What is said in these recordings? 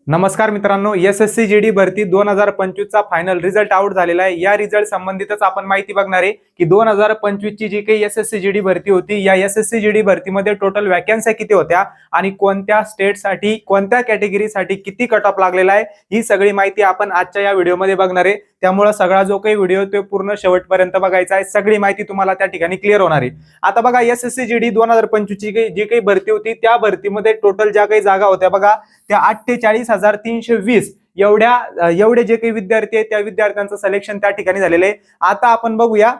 नमस्कार मित्रांनो, SSC GD भरती 2025 चा फायनल रिझल्ट आउट झालेला आहे। या रिझल्ट संबंधितच आपण माहिती बघणार आहे की 2025 ची जी काही SSC GD भरती होती, या SSC GD भरतीमध्ये टोटल वॅकन्सी किती होत्या आणि कोणत्या स्टेटसाठी कोणत्या कॅटेगरीसाठी किती कट ऑफ लागलेला आहे, ही सगळी माहिती आपण आजच्या या व्हिडिओमध्ये बघणार आहे। त्यामुळे सगळा जो काही व्हिडिओ तो पूर्ण शेवटपर्यंत बघायचा आहे, सगळी माहिती तुम्हाला त्या ठिकाणी क्लिअर होणार आहे। आता बघा, SSC GD 2025 ची जी काही भरती होती, त्या भरतीमध्ये टोटल ज्या काही जागा होत्या बघा, त्या 48,320 एवढे जे काही विद्यार्थी आहेत त्या विद्यार्थ्यांचं सिलेक्शन त्या ठिकाणी झालेलं आहे। आता आपण बघूया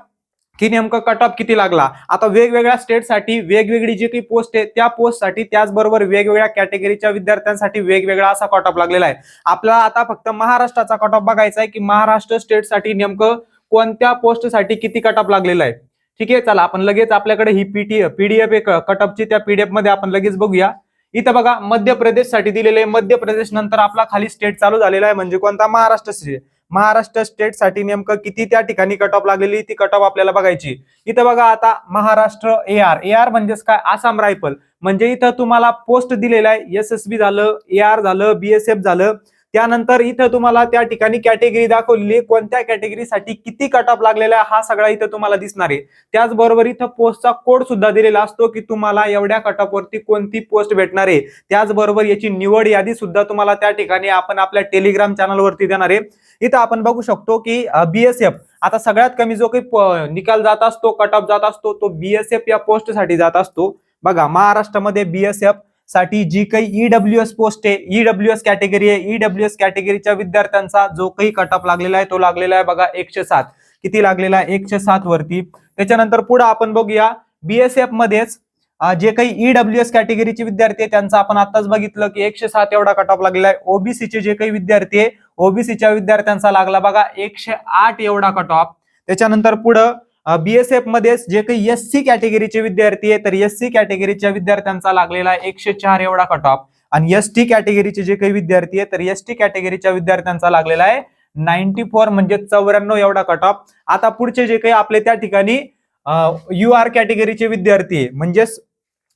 की नेमकं कट ऑफ किती लागला। आता वेगवेगळ्या स्टेटसाठी वेगवेगळी जी काही पोस्ट आहे त्या पोस्टसाठी, त्याचबरोबर वेगवेगळ्या कॅटेगरीच्या विद्यार्थ्यांसाठी वेगवेगळा असा कट ऑफ लागलेला आहे। आपल्याला आता फक्त महाराष्ट्राचा कट ऑफ बघायचा आहे की महाराष्ट्र स्टेटसाठी नेमकं कोणत्या पोस्टसाठी किती कट ऑफ लागलेला आहे। ठीक आहे, चला आपण लगेच आपल्याकडे ही पीडीएफ एक कट ऑफची, त्या पीडीएफ मध्ये आपण लगेच बघूया। इथं बघा, मध्य प्रदेशसाठी दिलेले, मध्य प्रदेश नंतर आपला खाली स्टेट चालू झालेला आहे म्हणजे कोणता, महाराष्ट्र स्टेट। महाराष्ट्र स्टेट साठी नेमकं किती त्या ठिकाणी कट ऑफ लागलेली, ती कट ऑफ आपल्याला बघायची। इथं बघा आता महाराष्ट्र AR म्हणजेच काय, आसाम रायफल, म्हणजे इथं तुम्हाला पोस्ट दिलेला आहे SSB झालं, AR झालं, BSF झालं। त्यानंतर इथं तुम्हाला त्या ठिकाणी कॅटेगरी दाखवलेली, कोणत्या कॅटेगरीसाठी किती कट ऑफ लागलेला आहे हा सगळा इथं तुम्हाला दिसणार आहे। त्याचबरोबर इथं पोस्टचा कोड सुद्धा दिलेला असतो की तुम्हाला एवढ्या कट ऑफ वरती कोणती पोस्ट भेटणार आहे। त्याचबरोबर याची निवड यादी सुद्धा तुम्हाला त्या ठिकाणी आपण आपल्या टेलिग्राम चॅनल वरती देणार आहे। इथं आपण बघू शकतो की BSF, आता सगळ्यात कमी जो काही निकाल जात असतो, कट ऑफ जात असतो, तो BSF या पोस्ट साठी जात असतो। बघा, महाराष्ट्रामध्ये BSF साठी जी काही EWS पोस्ट आहे, EWS कॅटेगरी आहे, EWS कॅटेगरीच्या विद्यार्थ्यांचा जो काही कट ऑफ लागलेला आहे तो लागलेला आहे बघा 107। किती लागलेला आहे, 107 वरती। त्याच्यानंतर पुढे आपण बघूया BSF मध्येच जे काही EWS कॅटेगरीचे विद्यार्थी आहे त्यांचा आपण आताच बघितलं की 107 एवढा कट ऑफ लागलेला आहे। OBC चे जे काही विद्यार्थी आहे, OBCच्या विद्यार्थ्यांचा लागला बघा 108 एवढा कट ऑफ। त्याच्यानंतर पुढे BSF मध्ये जे काही SC कॅटेगरीचे विद्यार्थी आहे, तर SC कॅटेगरीच्या विद्यार्थ्यांचा लागलेला आहे 104 एवढा कट ऑफ। आणि ST कॅटेगरीचे जे काही विद्यार्थी आहे, तर ST कॅटेगरीच्या विद्यार्थ्यांचा लागलेला आहे 94 म्हणजे 94 एवढा कट ऑफ। आता पुढचे जे काही आपले त्या ठिकाणी UR कॅटेगरीचे विद्यार्थी आहे, म्हणजेच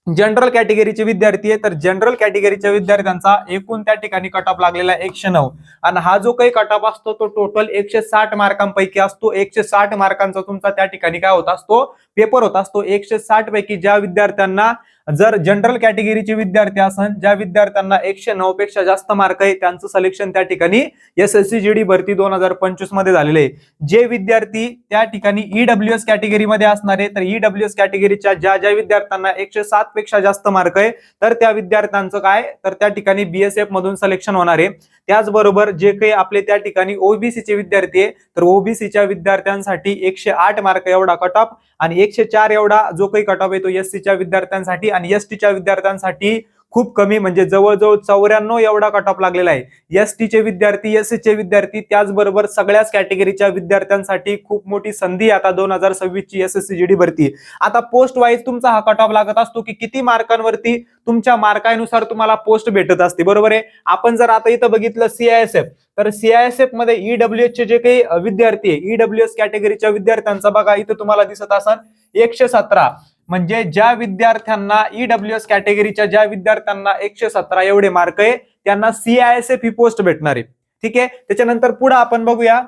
जनरल कॅटेगरीचे विद्यार्थी आहे, तर जनरल कॅटेगरीच्या विद्यार्थ्यांचा एकूण त्या ठिकाणी कट ऑफ लागलेला आहे 109। आणि हा जो काही कट ऑफ असतो तो टोटल 160 मार्कांपैकी असतो। 160 मार्कांचा तुमचा त्या ठिकाणी काय होत असतो, पेपर होत असतो। 160 पैकी ज्या विद्यार्थ्यांना, जर जनरल कॅटेगरीचे विद्यार्थी असन, ज्या विद्यार्थ्यांना 109 पेक्षा जास्त मार्क आहे, त्यांचं सिलेक्शन त्या ठिकाणी SSC GD भरती 2025 मध्ये झालेले आहे। जे विद्यार्थी त्या ठिकाणी EWS कॅटेगरीमध्ये असणार आहे, तर EWS कॅटेगरीच्या ज्या ज्या विद्यार्थ्यांना 107 पेक्षा जास्त मार्क आहे, तर त्या विद्यार्थ्यांचं काय, तर त्या ठिकाणी BSF मधून सिलेक्शन होणार आहे। त्याचबरोबर जे काही आपले त्या ठिकाणी OBC चे विद्यार्थी आहे, तर OBCच्या विद्यार्थ्यांसाठी 108 मार्क एवढा कट ऑफ आणि 104 एवढा जो काही कट ऑफ आहे तो SCच्या विद्यार्थ्यांसाठी, आणि STच्या विद्यार्थ्यांसाठी खूप कमी म्हणजे जवळजवळ 94 एवढा कट ऑफ लागलेला आहे। STचे विद्यार्थी, SCचे विद्यार्थी, त्याचबरोबर सगळ्याच कॅटेगरीच्या विद्यार्थ्यांसाठी खूप मोठी संधी आता 2026 ची SSC GD भरती। आता पोस्ट वाईज तुमचा हा कट ऑफ लागत असतो की किती मार्कांवरती तुमच्या मार्कानुसार तुम्हाला पोस्ट भेटत असते, बरोबर आहे। आपण जर आता इथं बघितलं CISF, तर CISF मध्ये EWS चे जे काही विद्यार्थी आहे, EWS कॅटेगरीच्या विद्यार्थ्यांचा बघा इथं तुम्हाला दिसत असेल 117, म्हणजे ज्या विद्यार्थ्यांना EWS कॅटेगरीच्या ज्या विद्यार्थ्यांना 117 एवढे मार्क आहे त्यांना CISF ही पोस्ट भेटणार आहे। ठीक आहे, त्याच्यानंतर पुढे आपण बघूया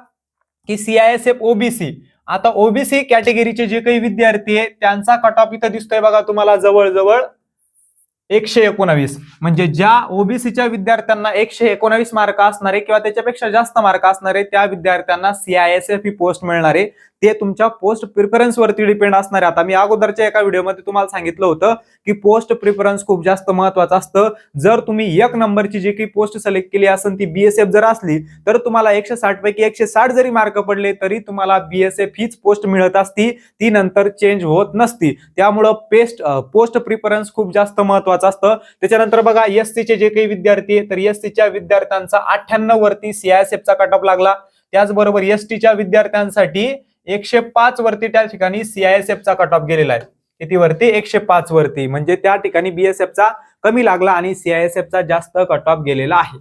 की CISF OBC। आता OBC कॅटेगरीचे जे काही विद्यार्थी आहे त्यांचा कट ऑफ इथं दिसतोय बघा तुम्हाला जवळजवळ 119, म्हणजे ज्या OBCच्या विद्यार्थ्यांना 119 मार्क असणारे किंवा त्याच्यापेक्षा जास्त मार्क असणारे त्या विद्यार्थ्यांना CISF ही पोस्ट मिळणार आहे। ते तुमच्या पोस्ट प्रिफरन्स वरती डिपेंड असणार आहे। आता मी अगोदरच्या एका व्हिडिओमध्ये तुम्हाला सांगितलं होतं की पोस्ट प्रिफरन्स खूप जास्त महत्वाचं असतं। जर तुम्ही 1 नंबरची जी काही पोस्ट सिलेक्ट केली असेल ती BSF जर असली, तर तुम्हाला 160 पैकी 160 जरी मार्क पडले तरी तुम्हाला BSF हीच पोस्ट मिळत असती, ती नंतर चेंज होत नसती। त्यामुळं पोस्ट प्रिफरन्स खूप जास्त महत्वाचं असतं। त्याच्यानंतर बघा SC चे जे काही विद्यार्थी आहे, तर SCच्या विद्यार्थ्यांचा 98 वरती CISF चा कट ऑफ लागला। त्याचबरोबर STच्या विद्यार्थ्यांसाठी 105 वरती त्या ठिकाणी CISF चा कट ऑफ गेलेला आहे। किती वरती, 105 वरती, म्हणजे त्या ठिकाणी BSF चा कमी लागला आणि CISF चा जास्त कट ऑफ गेलेला आहे।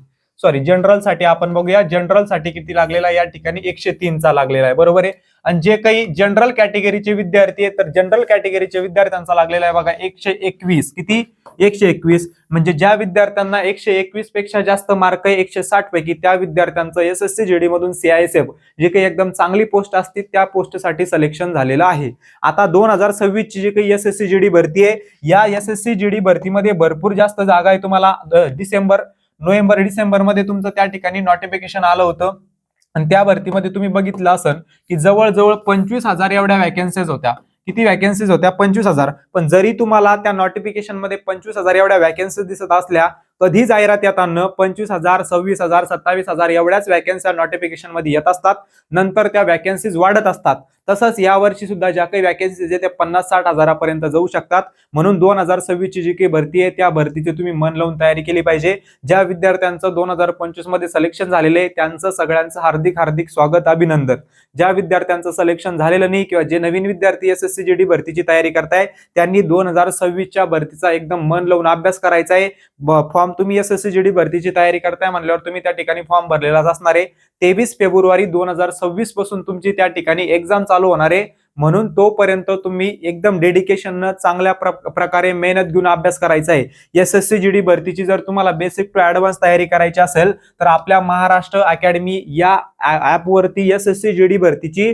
जनरलसाठी आपण बघूया, जनरलसाठी किती लागलेला आहे, या ठिकाणी 103 चा लागलेला आहे, बरोबर आहे. आणि जे काही जनरल कॅटेगरीचे विद्यार्थी आहेत तर जनरल कॅटेगरीच्या विद्यार्थ्यांचा लागलेला आहे बघा 121. किती? 121. म्हणजे ज्या विद्यार्थ्यांना 121 पेक्षा जास्त मार्क आहे 160 पैकी, त्या विद्यार्थ्यांचं एसएससी जीडी मधून सीआयएसएफ जे काही एकदम चांगली पोस्ट असते त्या पोस्टसाठी सिलेक्शन झालेलं आहे. आता 2026 ची जी काही एसएससी जीडी भरती आहे, या एसएससी जीडी भरतीमध्ये भरपूर जास्त जागा आहे. तुम्हाला नोव्हेंबर डिसेंबर मध्ये तुमचं त्या ठिकाणी नोटिफिकेशन आलं होतं आणि त्या भरतीमध्ये तुम्ही बघितलं असेल की जवळजवळ 25,000 एवढ्या वॅकन्सीज होत्या. किती वॅकन्सीज होत्या? 25,000. पण जरी तुम्हाला त्या नोटिफिकेशन मध्ये 25,000 एवढ्या वॅकन्सीज दिसत असल्या, कधी जाहिरात येताना 25,000, 26,000, 27,000 एवढ्याच वॅकन्सी नोटिफिकेशन मध्ये येत असतात. नंतर त्या वॅकन्सीज वाढत असतात. तसंच यावर्षी सुद्धा ज्या काही वॅकन्सीज आहेत त्या 50-60 हजारापर्यंत जाऊ शकतात. म्हणून 2026 ची जी काही भरती आहे त्या भरतीची तुम्ही मन लावून तयारी केली पाहिजे. ज्या विद्यार्थ्यांचं 2025 मध्ये सिलेक्शन झालेलं आहे त्यांचं सगळ्यांचं हार्दिक हार्दिक स्वागत, अभिनंदन. ज्या विद्यार्थ्यांचं सिलेक्शन झालेलं नाही किंवा जे नवीन विद्यार्थी एसएससी जीडी भरतीची तयारी करताय त्यांनी 2026 च्या भरतीचा एकदम मन लावून अभ्यास करायचा आहे. फॉर्म तुम्ही एसएससी जीडी भरतीची तयारी करताय म्हणल्यावर तुम्ही त्या ठिकाणी फॉर्म भरलेलाच असणार आहे. 23 फेब्रुवारी 2026 पासून तुमची त्या ठिकाणी एक्झाम चालू होणार आहे. म्हणून तोपर्यंत तुम्ही एकदम डेडिकेशननं चांगल्या प्रकारे मेहनत घेऊन अभ्यास करायचा आहे. एसएससी जीडी भरतीची जर तुम्हाला बेसिक टू ऍडव्हान्स तयारी करायची असेल तर आपल्या महाराष्ट्र अकॅडमी या ऍपवरती एसएससी जीडी भरतीची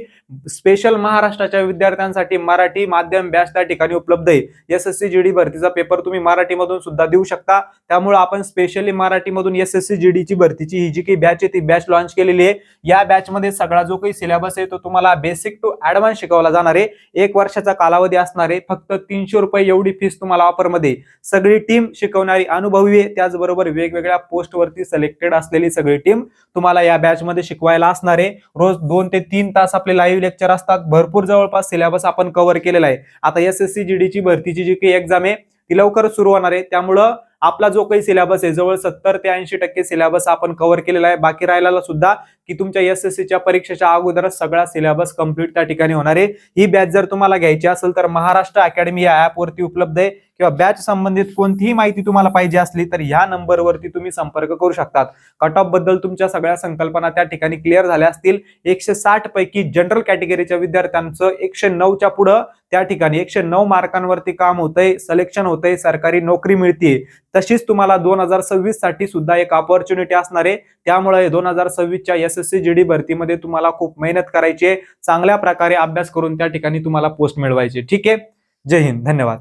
स्पेशल महाराष्ट्राच्या विद्यार्थ्यांसाठी मराठी माध्यम बॅच त्या ठिकाणी उपलब्ध आहे. एसएससी जीडी भरतीचा पेपर तुम्ही मराठीमधून सुद्धा देऊ शकता. त्यामुळे आपण स्पेशली मराठीमधून एसएससी जीडीची भरतीची ही जी काही बॅच आहे ती बॅच लॉन्च केलेली आहे. या बॅच मध्ये सगळा जो काही सिलेबस आहे तो तुम्हाला बेसिक टू ऍडव्हान्स शिकवला जाणार आहे. 1 वर्षाचा कालावधी असणार आहे. फक्त 300 रुपये एवढी फीस तुम्हाला ऑफर मध्ये. सगळी टीम शिकवणारी अनुभवी आहे, त्याचबरोबर वेगवेगळ्या पोस्ट वरती सिलेक्टेड असलेली सगळी टीम तुम्हाला या बॅच मध्ये शिकवायला असणार आहे. रोज 2 ते 3 तास आपले लाईव्ह लेक्चर असतात. भरपूर जवळपास सिलेबस आपण कव्हर केलेला आहे. आता एसएससी जीडीची भरतीची जी काही एक्झाम आहे ती लवकरच सुरू होणार आहे. त्यामुळं आपला जो काही सिलेबस आहे जवळ 70 ते 80% सिलेबस आपण कव्हर केलेला आहे. बाकी राहिलेला सुद्धा की तुमच्या एसएससीच्या परीक्षेच्या अगोदरच सगळा सिलेबस कंप्लीट त्या ठिकाणी होणार आहे. ही बॅच जर तुम्हाला घ्यायची असेल तर महाराष्ट्र अकॅडमी या ऍप वरती उपलब्ध आहे. किंवा बॅच संबंधित कोणतीही माहिती तुम्हाला पाहिजे असली तर या नंबरवरती तुम्ही संपर्क करू शकतात. कट ऑफ बद्दल तुमच्या सगळ्या संकल्पना त्या ठिकाणी क्लिअर झाल्या असतील. 160 पैकी जनरल कॅटेगरीच्या विद्यार्थ्यांचं 109च्या पुढं त्या ठिकाणी 109 मार्कांवरती काम होतंय, सिलेक्शन होतंय, सरकारी नोकरी मिळते. तशीच तुम्हाला 2026 साठी सुद्धा एक ऑपॉर्च्युनिटी असणार आहे. त्यामुळे 2026 च्या एसएससी जीडी भरतीमध्ये तुम्हाला खूप मेहनत करायची आहे. चांगल्या प्रकारे अभ्यास करून त्या ठिकाणी तुम्हाला पोस्ट मिळवायची. ठीक आहे. जय हिंद. धन्यवाद.